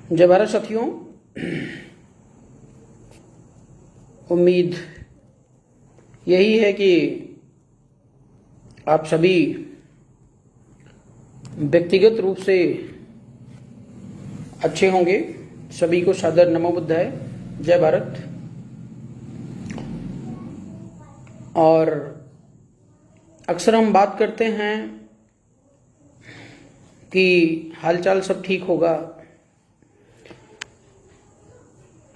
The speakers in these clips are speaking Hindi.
जय भारत साथियों। उम्मीद यही है कि आप सभी व्यक्तिगत रूप से अच्छे होंगे। सभी को सादर नमो बुद्धाय, जय भारत। और अक्सर हम बात करते हैं कि हालचाल सब ठीक होगा,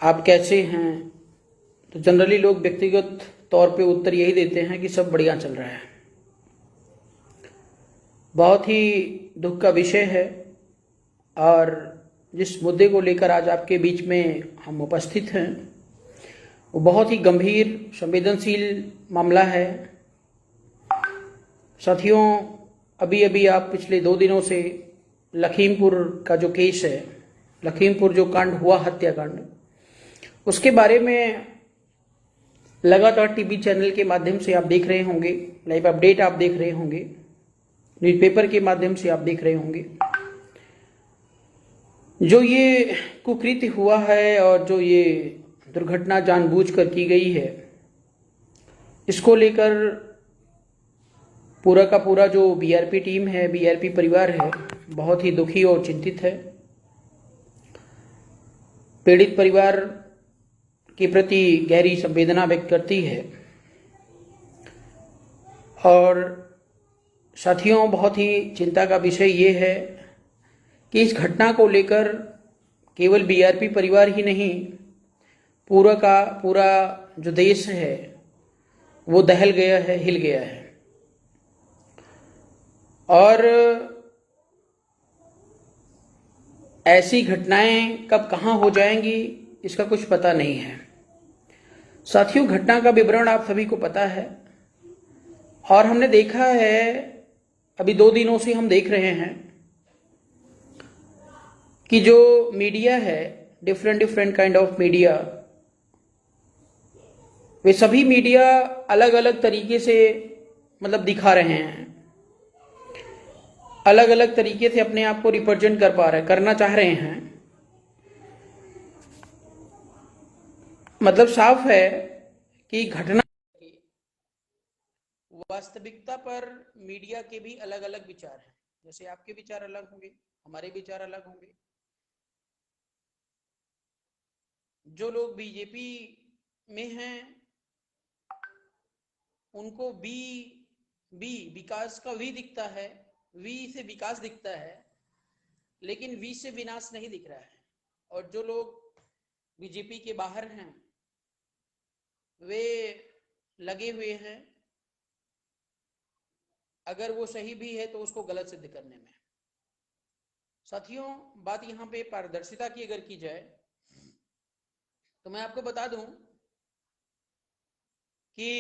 आप कैसे हैं। तो जनरली लोग व्यक्तिगत तौर पे उत्तर यही देते हैं कि सब बढ़िया चल रहा है। बहुत ही दुख का विषय है और जिस मुद्दे को लेकर आज आपके बीच में हम उपस्थित हैं वो बहुत ही गंभीर संवेदनशील मामला है। साथियों, अभी अभी आप पिछले 2 दिनों से लखीमपुर का जो केस है, लखीमपुर जो कांड हुआ, हत्याकांड, उसके बारे में लगातार टीवी चैनल के माध्यम से आप देख रहे होंगे, लाइव अपडेट आप देख रहे होंगे, न्यूज़पेपर के माध्यम से आप देख रहे होंगे। जो ये कुकृत्य हुआ है और जो ये दुर्घटना जानबूझकर की गई है, इसको लेकर पूरा का पूरा जो बीआरपी टीम है, बीआरपी परिवार है, बहुत ही दुखी और चिंतित है। पीड़ित परिवार के प्रति गहरी संवेदना व्यक्त करती है। और साथियों, बहुत ही चिंता का विषय ये है कि इस घटना को लेकर केवल बीआरपी परिवार ही नहीं, पूरा का पूरा जो देश है वो दहल गया है, हिल गया है। और ऐसी घटनाएं कब कहां हो जाएंगी इसका कुछ पता नहीं है। साथियों, घटना का विवरण आप सभी को पता है और हमने देखा है, अभी 2 दिनों से हम देख रहे हैं कि जो मीडिया है, डिफरेंट काइंड ऑफ मीडिया, वे सभी मीडिया अलग अलग तरीके से दिखा रहे हैं, अलग अलग तरीके से अपने आप को रिप्रेजेंट करना चाह रहे हैं। साफ है कि घटना वास्तविकता पर मीडिया के भी अलग अलग विचार हैं। जैसे आपके विचार अलग होंगे, हमारे विचार अलग होंगे। जो लोग बीजेपी में हैं उनको बी विकास का वी दिखता है, वी से विकास दिखता है, लेकिन वी से विनाश नहीं दिख रहा है। और जो लोग बीजेपी के बाहर हैं वे लगे हुए हैं, अगर वो सही भी है तो उसको गलत सिद्ध करने में। साथियों, बात यहाँ पे पारदर्शिता की अगर की जाए तो मैं आपको बता दूं कि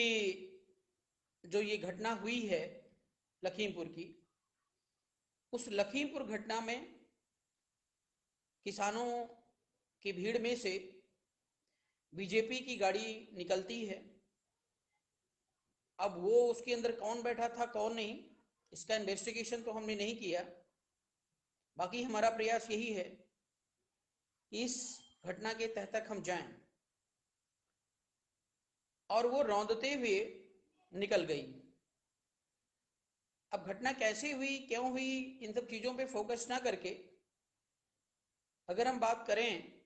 जो ये घटना हुई है लखीमपुर की, उस लखीमपुर घटना में किसानों की भीड़ में से बीजेपी की गाड़ी निकलती है। अब वो उसके अंदर कौन बैठा था कौन नहीं, इसका इन्वेस्टिगेशन तो हमने नहीं किया। बाकी हमारा प्रयास यही है कि इस घटना के तह तक हम जाएं। और वो रौंदते हुए निकल गई। अब घटना कैसे हुई, क्यों हुई, इन सब चीजों पे फोकस ना करके अगर हम बात करें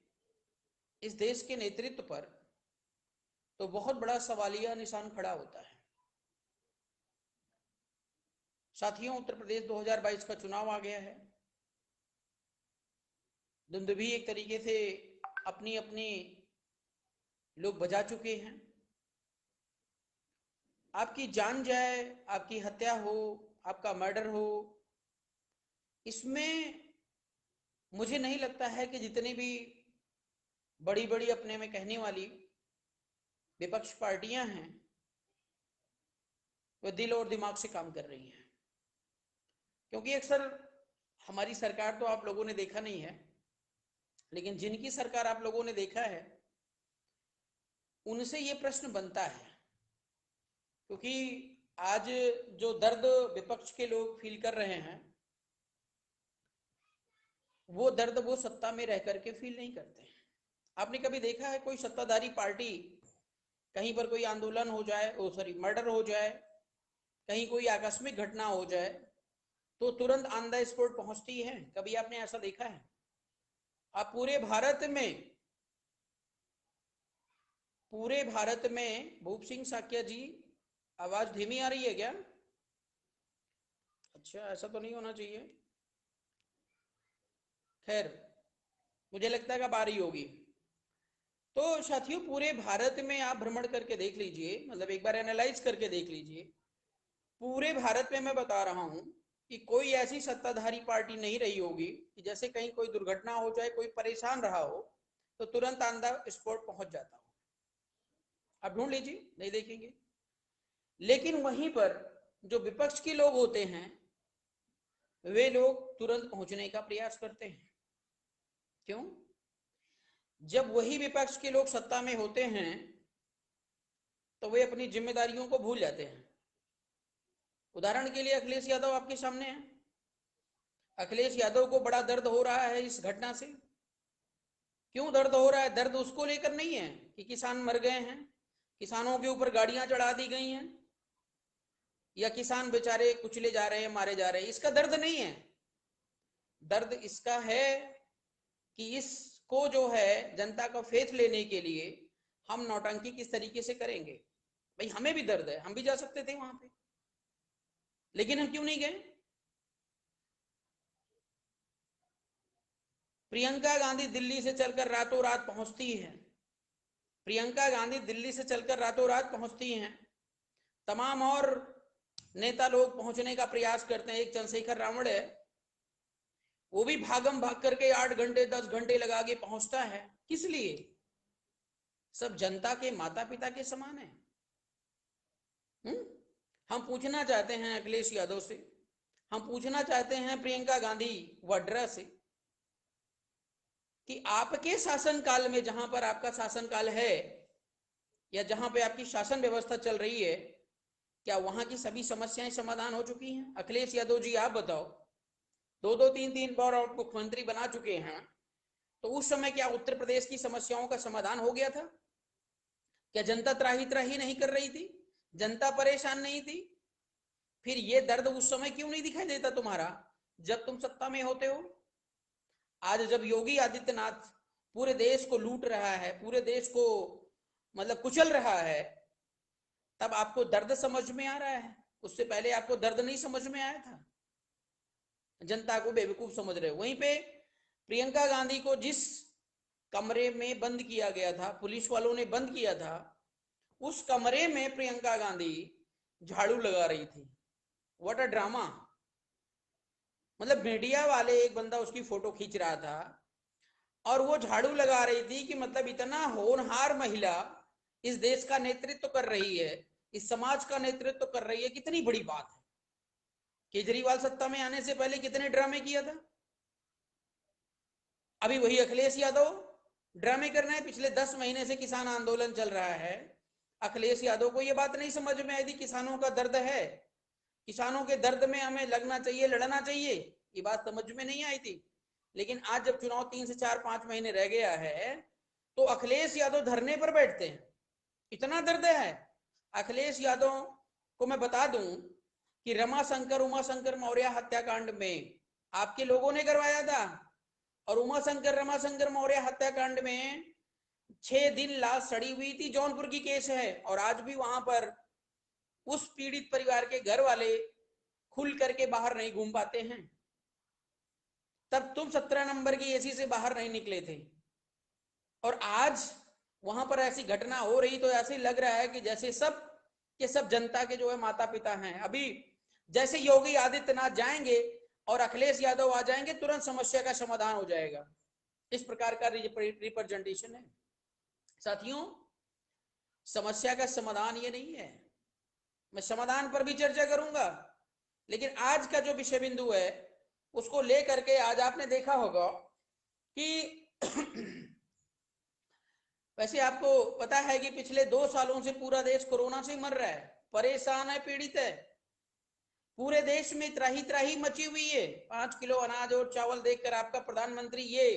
इस देश के नेतृत्व पर, तो बहुत बड़ा सवालिया निशान खड़ा होता है। साथियों, उत्तर प्रदेश 2022 का चुनाव आ गया है। दुंदुभी एक तरीके से अपनी अपनी लोग बजा चुके हैं। आपकी जान जाए, आपकी हत्या हो, आपका मर्डर हो, इसमें मुझे नहीं लगता है कि जितनी भी बड़ी बड़ी अपने में कहने वाली विपक्ष पार्टियां हैं वो दिल और दिमाग से काम कर रही हैं। क्योंकि अक्सर हमारी सरकार तो आप लोगों ने देखा नहीं है, लेकिन जिनकी सरकार आप लोगों ने देखा है उनसे ये प्रश्न बनता है। क्योंकि आज जो दर्द विपक्ष के लोग फील कर रहे हैं वो दर्द वो सत्ता में रह करके फील नहीं करते। आपने कभी देखा है कोई सत्ताधारी पार्टी, कहीं पर कोई आंदोलन हो जाए, ओ सॉरी मर्डर हो जाए, कहीं कोई आकस्मिक घटना हो जाए, तो तुरंत ऑन द स्पॉट पहुंचती है? कभी आपने ऐसा देखा है? आप पूरे भारत में भूप सिंह साकिया जी, आवाज धीमी आ रही है क्या? अच्छा, ऐसा तो नहीं होना चाहिए। खैर, मुझे लगता है कि अब आ रही होगी। तो साथियों, पूरे भारत में आप भ्रमण करके देख लीजिए, मतलब एक बार एनालाइज करके देख लीजिए, पूरे भारत में मैं बता रहा हूं कि कोई ऐसी सत्ताधारी पार्टी नहीं रही होगी कि जैसे कहीं कोई दुर्घटना हो जाए, कोई परेशान रहा हो, तो तुरंत ऑन द स्पॉट पहुंच जाता हो। आप ढूंढ लीजिए, नहीं देखेंगे। लेकिन वहीं पर जो विपक्ष के लोग होते हैं, वे लोग तुरंत पहुंचने का प्रयास करते हैं। क्यों? जब वही विपक्ष के लोग सत्ता में होते हैं तो वे अपनी जिम्मेदारियों को भूल जाते हैं। उदाहरण के लिए अखिलेश यादव आपके सामने है। अखिलेश यादव को बड़ा दर्द हो रहा है इस घटना से। क्यों दर्द हो रहा है? दर्द उसको लेकर नहीं है कि किसान मर गए हैं, किसानों के ऊपर गाड़ियां चढ़ा दी गई हैं, या किसान बेचारे कुचले जा रहे हैं, मारे जा रहे हैं, इसका दर्द नहीं है। दर्द इसका है कि इसको जो है जनता का फेथ लेने के लिए हम नौटंकी किस तरीके से करेंगे। भाई, हमें भी दर्द है, हम भी जा सकते थे वहां पे, लेकिन हम क्यों नहीं गए? प्रियंका गांधी दिल्ली से चलकर रातों रात पहुंचती है। प्रियंका गांधी दिल्ली से चलकर रातों रात पहुंचती हैं। तमाम और नेता लोग पहुंचने का प्रयास करते हैं। एक चंद्रशेखर रावण है, वो भी भागम भाग करके 8 घंटे 10 घंटे लगा के पहुंचता है। किस लिए? सब जनता के माता पिता के समान है। हम पूछना चाहते हैं अखिलेश यादव से, हम पूछना चाहते हैं प्रियंका गांधी वाड्रा से कि आपके शासनकाल में, जहां पर आपका शासनकाल है या जहां पे आपकी शासन व्यवस्था चल रही है, क्या वहां की सभी समस्याएं समाधान हो चुकी हैं? अखिलेश यादव जी, आप बताओ। दो दो तीन तीन बार आप मुख्यमंत्री बना चुके हैं, तो उस समय क्या उत्तर प्रदेश की समस्याओं का समाधान हो गया था? क्या जनता त्राही त्राही नहीं कर रही थी? जनता परेशान नहीं थी? फिर ये दर्द उस समय क्यों नहीं दिखाई देता तुम्हारा, जब तुम सत्ता में होते हो? आज जब योगी आदित्यनाथ पूरे देश को लूट रहा है, पूरे देश को मतलब कुचल रहा है, तब आपको दर्द समझ में आ रहा है। उससे पहले आपको दर्द नहीं समझ में आया था। जनता को बेवकूफ समझ रहे हो। वहीं पे प्रियंका गांधी को जिस कमरे में बंद किया गया था, पुलिस वालों ने बंद किया था, उस कमरे में प्रियंका गांधी झाड़ू लगा रही थी। What a drama. मतलब मीडिया वाले, एक बंदा उसकी फोटो खींच रहा था और वो झाड़ू लगा रही थी कि मतलब इतना होनहार महिला इस देश का नेतृत्व कर रही है, इस समाज का नेतृत्व कर रही है, कितनी बड़ी बात है। केजरीवाल सत्ता में आने से पहले कितने ड्रामे किया था। अभी वही अखिलेश यादव ड्रामे कर रहे हैं। पिछले 10 महीने से किसान आंदोलन चल रहा है। अखिलेश यादव को यह बात नहीं समझ में आई थी किसानों का दर्द है, किसानों के दर्द में हमें लगना चाहिए, लड़ना चाहिए, ये बात समझ में नहीं आई थी। लेकिन आज जब चुनाव 3 से 4 5 महीने रह गया है, तो अखिलेश यादव धरने पर बैठते हैं। इतना दर्द है। अखिलेश यादव को मैं बता दूं कि रमाशंकर उमाशंकर मौर्य हत्याकांड में आपके लोगों ने करवाया था, और उमाशंकर रमाशंकर मौर्य हत्याकांड में 6 दिन लाश सड़ी हुई थी। जौनपुर की केस है, और आज भी वहां पर उस पीड़ित परिवार के घर वाले खुल करके बाहर नहीं घूम पाते हैं। तब तुम 17 नंबर की एसी से बाहर नहीं निकले थे, और आज वहां पर ऐसी घटना हो रही तो ऐसे लग रहा है कि जैसे सब के सब जनता के जो है माता पिता हैं। अभी जैसे योगी आदित्यनाथ जाएंगे और अखिलेश यादव आ जाएंगे, तुरंत समस्या का समाधान हो जाएगा। इस प्रकार का रिप्रेजेंटेशन है। साथियों, समस्या का समाधान ये नहीं है। मैं समाधान पर भी चर्चा करूंगा, लेकिन आज का जो विषय बिंदु है उसको लेकर के आज आपने देखा होगा कि वैसे आपको पता है कि पिछले 2 सालों से पूरा देश कोरोना से मर रहा है, परेशान है, पीड़ित है। पूरे देश में त्राही त्राही मची हुई है। 5 किलो अनाज और चावल देखकर आपका प्रधानमंत्री ये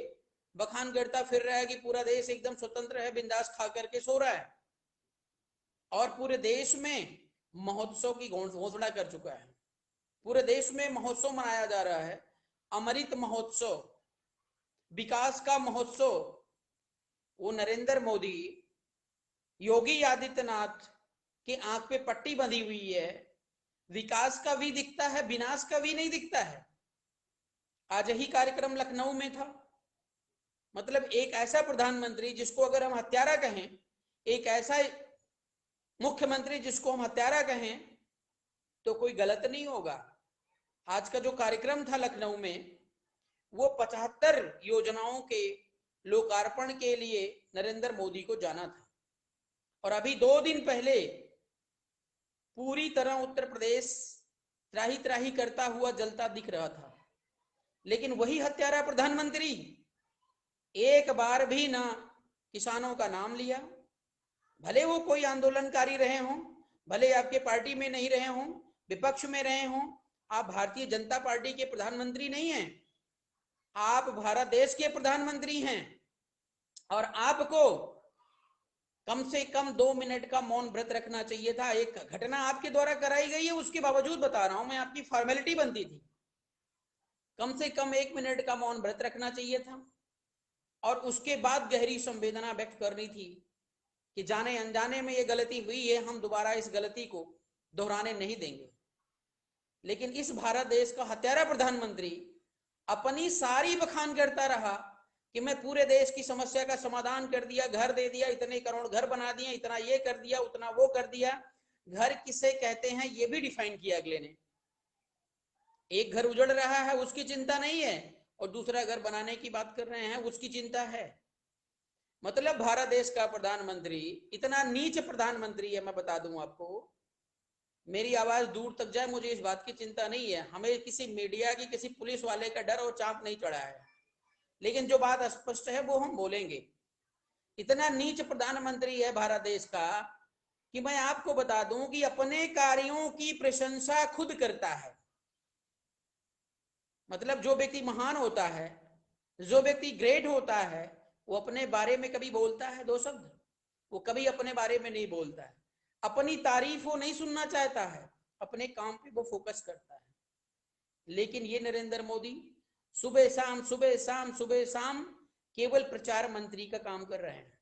बखान करता फिर रहा है कि पूरा देश एकदम स्वतंत्र है, बिंदास खा करके सो रहा है। और पूरे देश में महोत्सव की घोषणा कर चुका है। पूरे देश में महोत्सव मनाया जा रहा है, अमृत महोत्सव, विकास का महोत्सव। वो नरेंद्र मोदी, योगी आदित्यनाथ की आंख पे पट्टी बंधी हुई है। विकास का भी दिखता है, विनाश का भी नहीं दिखता है। आज ही कार्यक्रम लखनऊ में था। मतलब एक ऐसा प्रधानमंत्री जिसको अगर हम हत्यारा कहें, एक ऐसा मुख्यमंत्री जिसको हम हत्यारा कहें, तो कोई गलत नहीं होगा। आज का जो कार्यक्रम था लखनऊ में, वो 75 योजनाओं के लोकार्पण के लिए नरेंद्र मोदी को जाना था। और अभी 2 दिन पहले पूरी तरह उत्तर प्रदेश त्राही त्राही करता हुआ जलता दिख रहा था। लेकिन वही हत्यारा प्रधानमंत्री एक बार भी ना किसानों का नाम लिया। भले वो कोई आंदोलनकारी रहे हों, भले आपके पार्टी में नहीं रहे हों, विपक्ष में रहे हों, आप भारतीय जनता पार्टी के प्रधानमंत्री नहीं हैं, आप भारत देश के प्रधानमंत्री हैं। और आपको कम से कम 2 मिनट का मौन व्रत रखना चाहिए था। एक घटना आपके द्वारा कराई गई है, उसके बावजूद बता रहा हूं मैं, आपकी फॉर्मेलिटी बनती थी, कम से कम 1 मिनट का मौन व्रत रखना चाहिए था। और उसके बाद गहरी संवेदना व्यक्त करनी थी कि जाने अनजाने में ये गलती हुई है, हम दोबारा इस गलती को दोहराने नहीं देंगे। लेकिन इस भारत देश का हत्यारा प्रधानमंत्री अपनी सारी बखान करता रहा कि मैं पूरे देश की समस्या का समाधान कर दिया, घर दे दिया, इतने करोड़ घर बना दिए, इतना ये कर दिया, उतना वो कर दिया। घर किसे कहते हैं ये भी डिफाइन किया अगले ने। एक घर उजड़ रहा है उसकी चिंता नहीं है, और दूसरा घर बनाने की बात कर रहे हैं उसकी चिंता है। मतलब भारत देश का प्रधानमंत्री इतना नीच प्रधानमंत्री है, मैं बता दूं आपको, मेरी आवाज दूर तक जाए मुझे इस बात की चिंता नहीं है। हमें किसी मीडिया की, किसी पुलिस वाले का डर और चाप नहीं चढ़ा है, लेकिन जो बात स्पष्ट है वो हम बोलेंगे। इतना नीच प्रधानमंत्री है भारत देश का कि मैं आपको बता दूं कि अपने कार्यों की प्रशंसा खुद करता है। मतलब जो व्यक्ति महान होता है, जो व्यक्ति ग्रेट होता है, वो अपने बारे में कभी बोलता है 2 शब्द? वो कभी अपने बारे में नहीं बोलता है। अपनी तारीफ वो नहीं सुनना चाहता है, अपने काम पे वो फोकस करता है। लेकिन ये नरेंद्र मोदी सुबह शाम सुबह शाम सुबह शाम केवल प्रचार मंत्री का काम कर रहे हैं।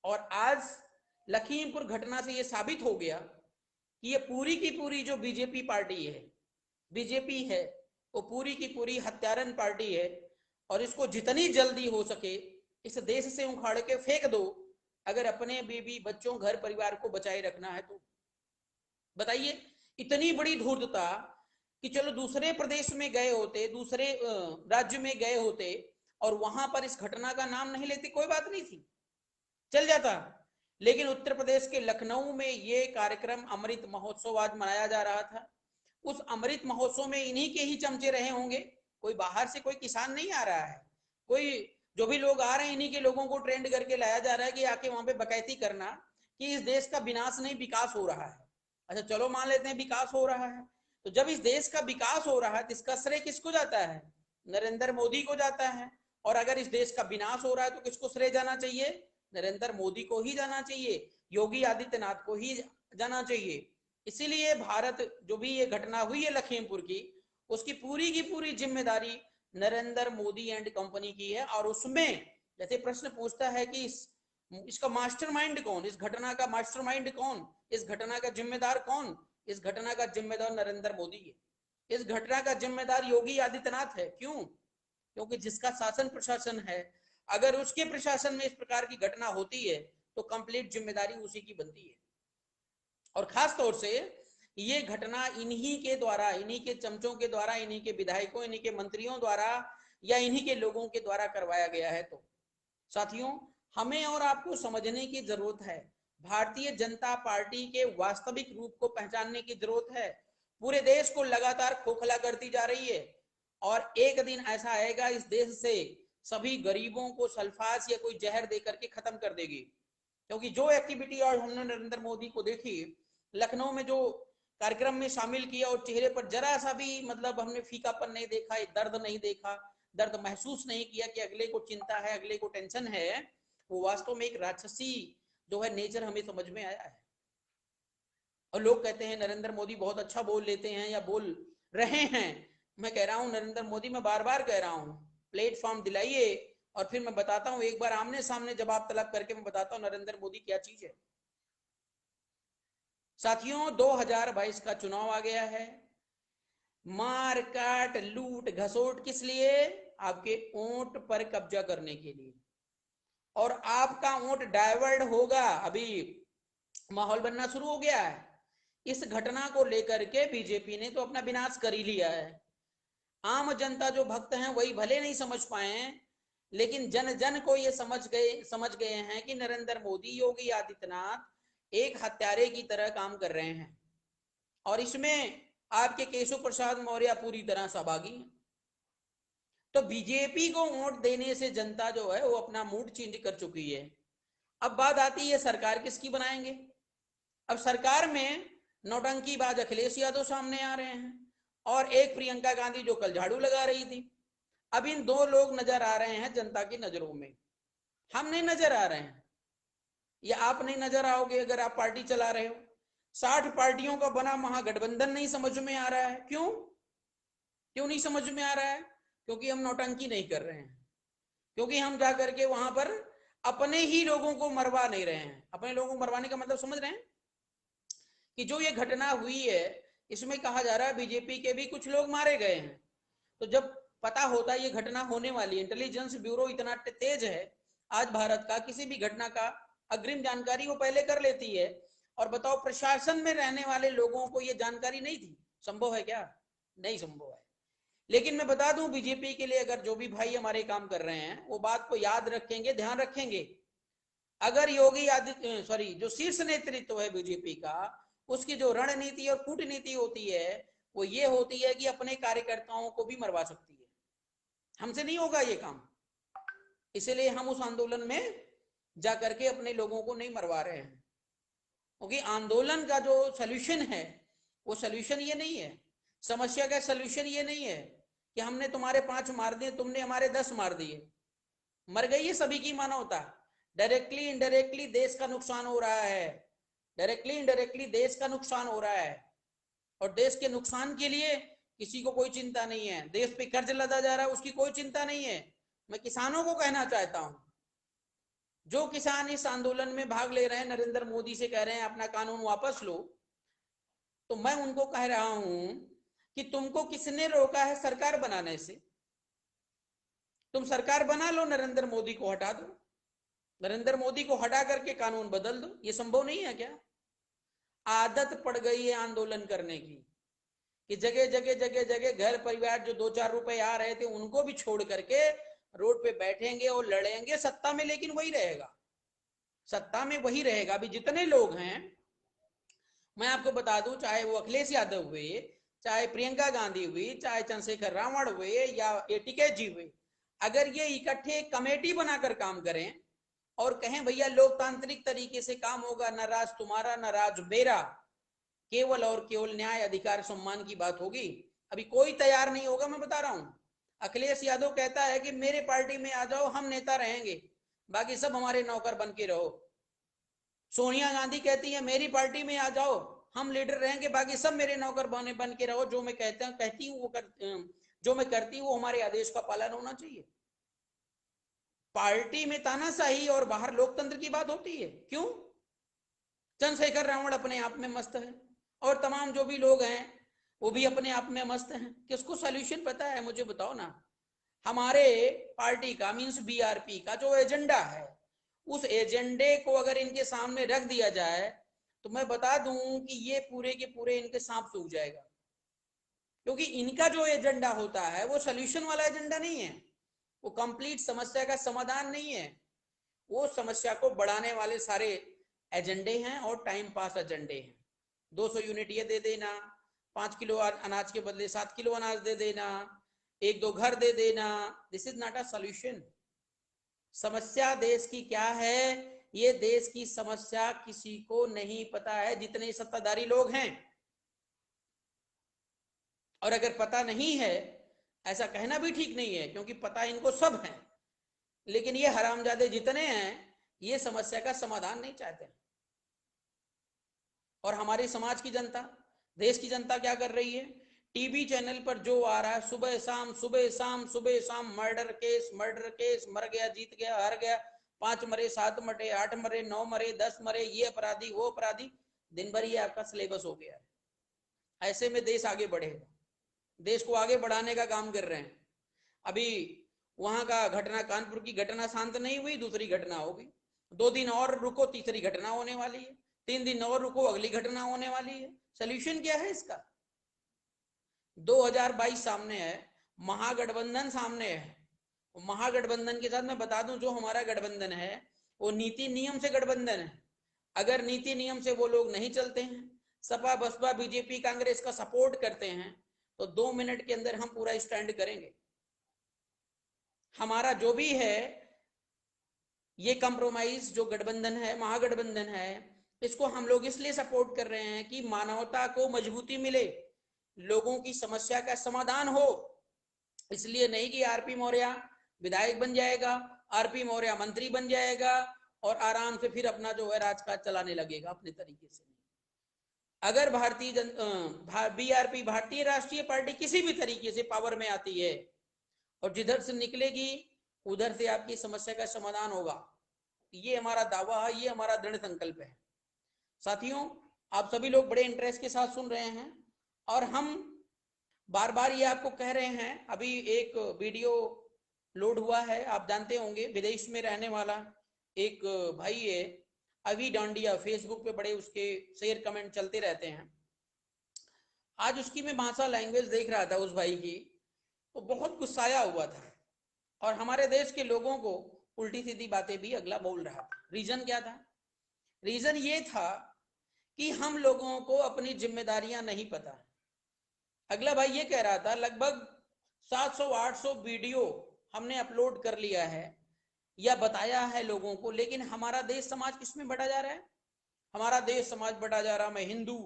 और आज लखीमपुर घटना से ये साबित हो गया कि ये पूरी की पूरी जो बीजेपी पार्टी है, बीजेपी है, वो पूरी की पूरी हत्यारन पार्टी है। और इसको जितनी जल्दी हो सके इस देश से उखाड़ के फेंक दो, अगर अपने बीबी बच्चों घर परिवार को बचाए रखना है तो। बताइए, इतनी बड़ी धूर्तता कि चलो दूसरे प्रदेश में गए होते, दूसरे राज्य में गए होते और वहां पर इस घटना का नाम नहीं लेते, कोई बात नहीं थी, चल जाता। लेकिन उत्तर प्रदेश के लखनऊ में ये कार्यक्रम अमृत महोत्सव आज मनाया जा रहा था। उस अमृत महोत्सव में इन्हीं के ही चमचे रहे होंगे, कोई बाहर से कोई किसान नहीं आ रहा है, कोई जो भी लोग आ रहे हैं इन्हीं के लोगों को ट्रेंड करके लाया जा रहा है कि आके वहां पे बकैती करना कि इस देश का विनाश नहीं विकास हो रहा है। अच्छा चलो मान लेते हैं विकास हो रहा है, तो जब इस देश का विकास हो रहा है तो इसका श्रेय किसको जाता है? नरेंद्र मोदी को जाता है। और अगर इस देश का विनाश हो रहा है तो किसको श्रेय जाना चाहिए? नरेंद्र मोदी को ही जाना चाहिए, योगी आदित्यनाथ को ही जाना चाहिए। इसीलिए भारत जो भी ये घटना हुई है लखीमपुर की, उसकी पूरी जिम्मेदारी नरेंद्र मोदी एंड कंपनी की है। और उसमें जैसे प्रश्न पूछता है कि इसका मास्टरमाइंड कौन, इस घटना का मास्टरमाइंड कौन, इस घटना का जिम्मेदार कौन? इस घटना का जिम्मेदार नरेंद्र मोदी है। इस घटना का जिम्मेदार योगी आदित्यनाथ है। क्यों? क्योंकि जिसका शासन प्रशासन है, अगर उसके प्रशासन में इस प्रकार की घटना होती है तो कंप्लीट जिम्मेदारी उसी की बनती है। और खास तौर से ये घटना इन्हीं के द्वारा, इन्हीं के चमचों के द्वारा, इन्हीं के विधायकों, इन्हीं के मंत्रियों द्वारा या इन्हीं के लोगों के द्वारा करवाया गया है। तो साथियों, हमें और आपको समझने की जरूरत है, भारतीय जनता पार्टी के वास्तविक रूप को पहचानने की जरूरत है। पूरे देश को लगातार खोखला करती जा रही है और एक दिन ऐसा आएगा इस देश से सभी गरीबों को सल्फास या कोई जहर देकर के खत्म कर देगी। क्योंकि जो एक्टिविटी आज हमने नरेंद्र मोदी को देखी, लखनऊ में जो कार्यक्रम में शामिल किया और चेहरे पर जरा सा भी मतलब हमने फीकापन नहीं देखा, दर्द नहीं देखा, दर्द महसूस नहीं किया कि अगले को चिंता है, अगले को टेंशन है, वो वास्तव में एक राक्षसी जो है नेचर हमें समझ में आया है। और लोग कहते हैं नरेंद्र मोदी बहुत अच्छा बोल लेते हैं या बोल रहे हैं। मैं कह रहा हूं नरेंद्र मोदी, मैं बार बार कह रहा हूं प्लेटफॉर्म दिलाइए और फिर मैं बताता हूं, एक बार आमने सामने जवाब तलब करके मैं बताता हूं नरेंद्र मोदी क्या चीज है। साथियों 2022 का चुनाव आ गया है। मार काट लूट घसोट किस लिए? आपके वोट पर कब्जा करने के लिए। और आपका वोट डाइवर्ट होगा, अभी माहौल बनना शुरू हो गया है। इस घटना को लेकर के बीजेपी ने तो अपना विनाश कर ही लिया है। आम जनता जो भक्त हैं वही भले नहीं समझ पाए, लेकिन जन जन को ये समझ गए हैं कि नरेंद्र मोदी, योगी आदित्यनाथ एक हत्यारे की तरह काम कर रहे हैं और इसमें आपके केशव प्रसाद मौर्य पूरी तरह सहभागी हैं। तो बीजेपी को वोट देने से जनता जो है वो अपना मूड चेंज कर चुकी है। अब बात आती है सरकार किसकी बनाएंगे। अब सरकार में नौटंकीबाज अखिलेश यादव सामने आ रहे हैं और एक प्रियंका गांधी जो कल झाड़ू लगा रही थी। अब इन दो लोग नजर आ रहे हैं जनता की नजरों में, हम नहीं नजर आ रहे हैं या आप नहीं नजर आओगे अगर आप पार्टी चला रहे हो। 60 पार्टियों का बना महागठबंधन नहीं समझ में आ रहा है। क्यों क्यों नहीं समझ में आ रहा है? क्योंकि हम नौटंकी नहीं कर रहे हैं, क्योंकि हम जा करके वहां पर अपने ही लोगों को मरवा नहीं रहे हैं। अपने लोगों को मरवाने का मतलब समझ रहे हैं कि जो ये घटना हुई है इसमें कहा जा रहा है बीजेपी के भी कुछ लोग मारे गए हैं। तो जब पता होता है ये घटना होने वाली, इंटेलिजेंस ब्यूरो इतना तेज है आज भारत का, किसी भी घटना का अग्रिम जानकारी वो पहले कर लेती है। और बताओ प्रशासन में रहने वाले लोगों को ये जानकारी नहीं थी? संभव है क्या? नहीं संभव है। लेकिन मैं बता दूं बीजेपी के लिए, अगर जो भी भाई हमारे काम कर रहे हैं वो बात को याद रखेंगे, ध्यान रखेंगे, अगर योगी आदित्य जो शीर्ष नेतृत्व है बीजेपी का, उसकी जो रणनीति और कूटनीति होती है वो ये होती है कि अपने कार्यकर्ताओं को भी मरवा सकती है। हमसे नहीं होगा ये काम, इसलिए हम उस आंदोलन में जाकर के अपने लोगों को नहीं मरवा रहे हैं। क्योंकि आंदोलन का जो सलूशन है वो सलूशन ये नहीं है, समस्या का सलूशन ये नहीं है कि हमने तुम्हारे 5 मार दिए, तुमने हमारे 10 मार दिए। मर गई है सभी की मानवता। डायरेक्टली इनडायरेक्टली देश का नुकसान हो रहा है, डायरेक्टली इनडायरेक्टली देश का नुकसान हो रहा है। और देश के नुकसान के लिए किसी को कोई चिंता नहीं है। देश पे कर्ज लदा जा रहा है उसकी कोई चिंता नहीं है। मैं किसानों को कहना चाहता हूं, जो किसान इस आंदोलन में भाग ले रहे हैं, नरेंद्र मोदी से कह रहे हैं अपना कानून वापस लो, तो मैं उनको कह रहा हूं कि तुमको किसने रोका है सरकार बनाने से? तुम सरकार बना लो, नरेंद्र मोदी को हटा दो, नरेंद्र मोदी को हटा करके कानून बदल दो। ये संभव नहीं है क्या? आदत पड़ गई है आंदोलन करने की कि जगह जगह जगह जगह घर परिवार जो 2-4 रुपए आ रहे थे उनको भी छोड़ करके रोड पे बैठेंगे और लड़ेंगे सत्ता में। लेकिन वही रहेगा, सत्ता में वही रहेगा। अभी जितने लोग हैं मैं आपको बता दूं, चाहे वो अखिलेश यादव हुए, चाहे प्रियंका गांधी हुई, चाहे चंद्रशेखर रावण हुए या एटीके जी हुए, अगर ये इकट्ठे कमेटी बनाकर काम करें और कहें भैया लोकतांत्रिक तरीके से काम होगा, न राज तुम्हारा न राज मेरा, केवल और केवल न्याय अधिकार सम्मान की बात होगी, अभी कोई तैयार नहीं होगा। मैं बता रहा हूं, अखिलेश यादव कहता है कि मेरे पार्टी में आ जाओ, हम नेता रहेंगे, बाकी सब हमारे नौकर बन के रहो। सोनिया गांधी कहती है मेरी पार्टी में आ जाओ, हम लीडर रहेंगे, बाकी सब मेरे नौकर बन के रहो, जो मैं कहती हूँ वो जो मैं करती हूँ वो हमारे आदेश का पालन होना चाहिए। पार्टी में तानाशाही और बाहर लोकतंत्र की बात होती है। क्यों? चंद्रशेखर रावण अपने आप में मस्त है और तमाम जो भी लोग हैं वो भी अपने आप में मस्त हैं। किसको सॉल्यूशन पता है मुझे बताओ ना। हमारे पार्टी का मींस बीआरपी का जो एजेंडा है, उस एजेंडे को अगर इनके सामने रख दिया जाए तो मैं बता दूं कि ये पूरे के पूरे इनके सांप सूख जाएगा। क्योंकि इनका जो एजेंडा होता है वो सोल्यूशन वाला एजेंडा नहीं है, वो कंप्लीट समस्या का समाधान नहीं है, वो समस्या को बढ़ाने वाले सारे एजेंडे हैं और टाइम पास एजेंडे हैं। 200 यूनिट ये दे देना, 5 किलो अनाज के बदले 7 किलो अनाज दे देना, 1-2 घर दे देना, this is not a solution. समस्या देश की क्या है, ये देश की समस्या किसी को नहीं पता है जितने सत्ताधारी लोग हैं। और अगर पता नहीं है, ऐसा कहना भी ठीक नहीं है, क्योंकि पता इनको सब है, लेकिन ये हरामजादे जितने हैं ये समस्या का समाधान नहीं चाहते। और हमारे समाज की जनता, देश की जनता क्या कर रही है? टीवी चैनल पर जो आ रहा है सुबह शाम सुबह शाम सुबह शाम, मर्डर केस, मर गया, जीत गया, हार गया, 5 मरे, 7 मरे, 8 मरे, 9 मरे, 10 मरे, ये अपराधी वो अपराधी, दिन भर ये आपका सिलेबस हो गया है। ऐसे में देश आगे बढ़ेगा? देश को आगे बढ़ाने का काम कर रहे हैं। अभी वहां का घटना, कानपुर की घटना शांत नहीं हुई, दूसरी घटना होगी। 2 दिन और रुको, तीसरी घटना होने वाली है। 3 दिन और रुको, अगली घटना होने वाली है। सोल्यूशन क्या है इसका? 2022 सामने है, महागठबंधन सामने है। महागठबंधन के साथ मैं बता दूं, जो हमारा गठबंधन है वो नीति नियम से गठबंधन है। अगर नीति नियम से वो लोग नहीं चलते हैं, सपा बसपा बीजेपी कांग्रेस का सपोर्ट करते हैं, तो 2 मिनट के अंदर हम पूरा स्टैंड करेंगे। हमारा जो भी है ये कंप्रोमाइज जो गठबंधन है, महागठबंधन है, इसको हम लोग इसलिए सपोर्ट कर रहे हैं कि मानवता को मजबूती मिले, लोगों की समस्या का समाधान हो। इसलिए नहीं कि आरपी मौर्य विधायक बन जाएगा, आरपी मौर्य मंत्री बन जाएगा और आराम से फिर अपना जो है राजकाज चलाने लगेगा अपने तरीके से। अगर बीआरपी, भारतीय राष्ट्रीय पार्टी, किसी भी तरीके से पावर में आती है और जिधर से निकलेगी उधर से आपकी समस्या का समाधान होगा। ये हमारा दावा है, ये हमारा दृढ़ संकल्प है। साथियों, आप सभी लोग बड़े इंटरेस्ट के साथ सुन रहे हैं और हम बार बार ये आपको कह रहे हैं। अभी एक वीडियो लोड हुआ है, आप जानते होंगे, विदेश में रहने वाला एक भाई है अभी डांडिया, फेसबुक पे बड़े उसके शेयर कमेंट चलते रहते हैं। आज उसकी मैं भाषा लैंग्वेज देख रहा था उस भाई की, तो बहुत गुस्साया हुआ था और हमारे देश के लोगों को उल्टी सीधी बातें भी अगला बोल रहा था। रीजन क्या था? रीजन ये था कि हम लोगों को अपनी जिम्मेदारियां नहीं पता। अगला भाई ये कह रहा था लगभग 700-800 वीडियो हमने अपलोड कर लिया है या बताया है लोगों को, लेकिन हमारा देश समाज किसमें बढ़ा जा रहा है? हमारा देश समाज बढ़ा जा रहा, मैं हिंदू,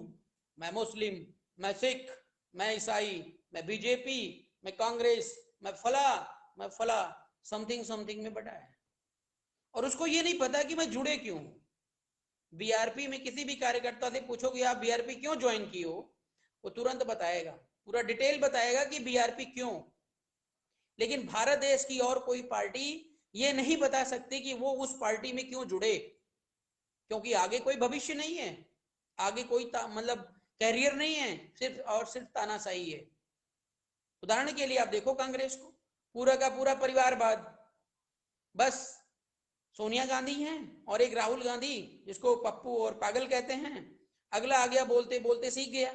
मैं मुस्लिम, मैं सिख, मैं ईसाई, मैं बीजेपी, मैं कांग्रेस, मैं फला, समथिंग समथिंग में बढ़ा है। और उसको ये नहीं पता कि मैं जुड़े क्यों। बीआरपी में किसी भी कार्यकर्ता से पूछोगे आप बीआरपी क्यों ज्वाइन की हो, वो तुरंत बताएगा, पूरा डिटेल बताएगा कि बीआरपी क्यों। लेकिन भारत देश की और कोई पार्टी ये नहीं बता सकती कि वो उस पार्टी में क्यों जुड़े, क्योंकि आगे कोई भविष्य नहीं है, आगे कोई मतलब कैरियर नहीं है, सिर्फ और सिर्फ तानाशाही है। उदाहरण के लिए आप देखो कांग्रेस को, पूरा का पूरा परिवारवाद, बस सोनिया गांधी हैं और एक राहुल गांधी, जिसको पप्पू और पागल कहते हैं, अगला आ गया बोलते बोलते सीख गया,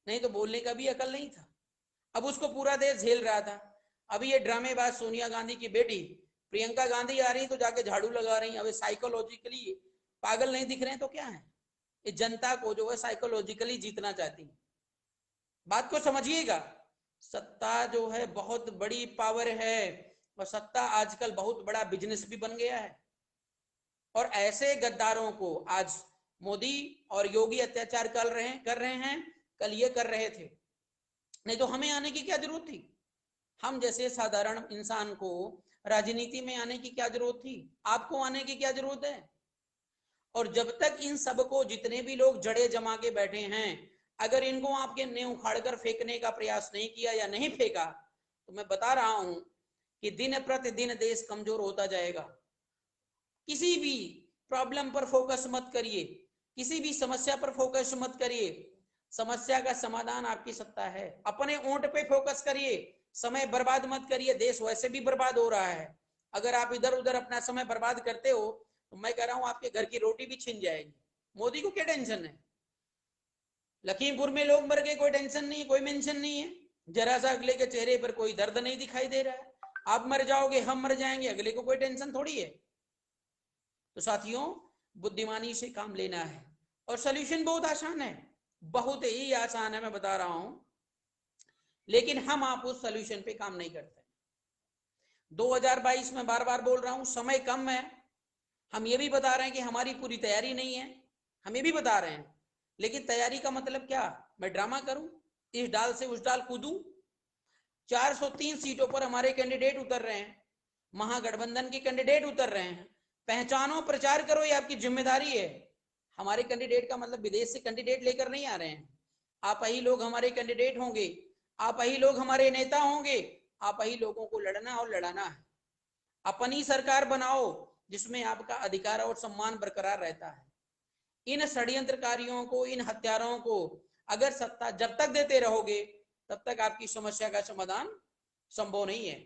नहीं तो बोलने का भी अकल नहीं था। अब उसको पूरा देश झेल रहा था। अभी ये ड्रामेबाज सोनिया गांधी की बेटी प्रियंका गांधी आ रही तो जाके झाड़ू लगा रही। अब साइकोलॉजिकली पागल नहीं दिख रहे हैं तो क्या है? ये जनता को जो है साइकोलॉजिकली जीतना चाहती है। बात को समझिएगा, सत्ता जो है बहुत बड़ी पावर है और सत्ता आजकल बहुत बड़ा बिजनेस भी बन गया है। और ऐसे गद्दारों को आज मोदी और योगी अत्याचार कर रहे हैं, कल ये कर रहे थे, नहीं तो हमें आने की क्या जरूरत थी? हम जैसे साधारण इंसान को राजनीति में आने की क्या जरूरत थी? आपको आने की क्या जरूरत है? और जब तक इन सबको, जितने भी लोग जड़े जमा के बैठे हैं, अगर इनको आपके नींव उखाड़कर फेंकने का प्रयास नहीं किया या नहीं फेंका, तो मैं बता रहा हूं कि दिन प्रतिदिन देश कमजोर होता जाएगा। किसी भी प्रॉब्लम पर फोकस मत करिए, किसी भी समस्या पर फोकस मत करिए, समस्या का समाधान आपकी सत्ता है। अपने ऊंट पे फोकस करिए, समय बर्बाद मत करिए, देश वैसे भी बर्बाद हो रहा है। अगर आप इधर उधर अपना समय बर्बाद करते हो तो मैं कह रहा हूं आपके घर की रोटी भी छिन जाएगी। मोदी को क्या टेंशन है? लखीमपुर में लोग मर गए, कोई टेंशन नहीं है, कोई मेंशन नहीं है, जरा सा अगले के चेहरे पर कोई दर्द नहीं दिखाई दे रहा है। आप मर जाओगे, हम मर जाएंगे, अगले को कोई टेंशन थोड़ी है। तो साथियों, बुद्धिमानी से काम लेना है और सोल्यूशन बहुत आसान है, बहुत ही आसान है, मैं बता रहा हूं, लेकिन हम आप उस सोल्यूशन पे काम नहीं करते। 2022 में बार बार बोल रहा हूं, समय कम है। हम ये भी बता रहे हैं कि हमारी पूरी तैयारी नहीं है, हम ये भी बता रहे हैं, लेकिन तैयारी का मतलब क्या? मैं ड्रामा करूं? इस डाल से उस डाल कूदूं। 403 सीटों पर हमारे कैंडिडेट उतर रहे हैं, महागठबंधन के कैंडिडेट उतर रहे हैं। पहचानो, प्रचार करो, ये आपकी जिम्मेदारी है। हमारे कैंडिडेट का मतलब विदेश से कैंडिडेट लेकर नहीं आ रहे हैं। आप ही लोग हमारे कैंडिडेट होंगे, आप ही लोग हमारे नेता होंगे, आप ही लोगों को लड़ना और लड़ाना है। अपनी सरकार बनाओ जिसमें आपका अधिकार और सम्मान बरकरार रहता है। इन षड्यंत्रकारियों को, इन हत्यारों को अगर सत्ता जब तक देते रहोगे तब तक आपकी समस्या का समाधान संभव नहीं है।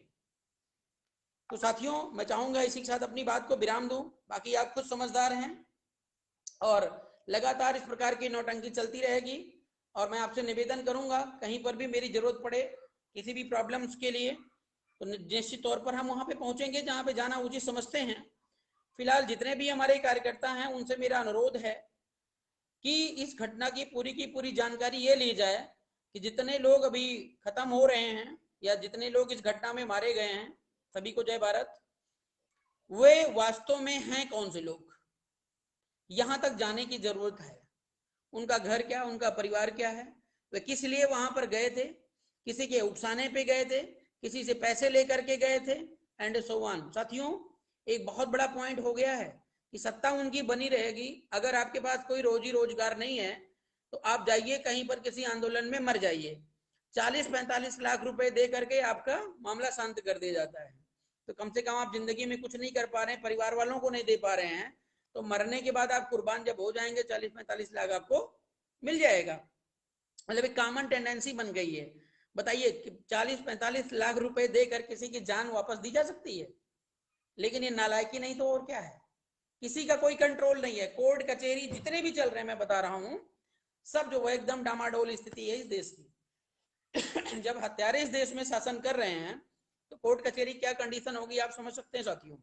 तो साथियों, मैं चाहूंगा इसी के साथ अपनी बात को विराम दूं। बाकी आप खुद समझदार हैं और लगातार इस प्रकार की नौटंकी चलती रहेगी। और मैं आपसे निवेदन करूंगा, कहीं पर भी मेरी जरूरत पड़े किसी भी प्रॉब्लम्स के लिए, तो निश्चित तौर पर हम वहां पे पहुंचेंगे जहां पे जाना उचित समझते हैं। फिलहाल जितने भी हमारे कार्यकर्ता हैं उनसे मेरा अनुरोध है कि इस घटना की पूरी जानकारी ये ली जाए कि जितने लोग अभी खत्म हो रहे हैं या जितने लोग इस घटना में मारे गए हैं, सभी को जय भारत, वे वास्तव में हैं कौन से लोग, यहां तक जाने की जरूरत है। उनका घर क्या, उनका परिवार क्या है, वे किस लिए वहां पर गए थे, किसी के उकसाने पे गए थे, किसी से पैसे लेकर के गए थे, एंड सो ऑन। साथियों, एक बहुत बड़ा पॉइंट हो गया है कि सत्ता उनकी बनी रहेगी, अगर आपके पास कोई रोजी रोजगार नहीं है तो आप जाइए कहीं पर किसी आंदोलन में मर जाइए। 40-45 लाख रुपए दे करके आपका मामला शांत कर दिया जाता है। तो कम से कम आप जिंदगी में कुछ नहीं कर पा रहे हैं, परिवार वालों को नहीं दे पा रहे हैं, तो मरने के बाद आप कुर्बान जब हो जाएंगे 40-45 लाख आपको मिल जाएगा। मतलब एक कॉमन टेंडेंसी बन गई है। बताइए, 40-45 लाख रुपए देकर किसी की जान वापस दी जा सकती है? लेकिन ये नालायकी नहीं तो और क्या है। किसी का कोई कंट्रोल नहीं है। कोर्ट कचहरी जितने भी चल रहे हैं, मैं बता रहा हूं, सब जो है एकदम डामाडोल स्थिति है इस देश की। जब हत्यारे इस देश में शासन कर रहे हैं तो कोर्ट कचहरी क्या कंडीशन होगी आप समझ सकते हैं साथियों।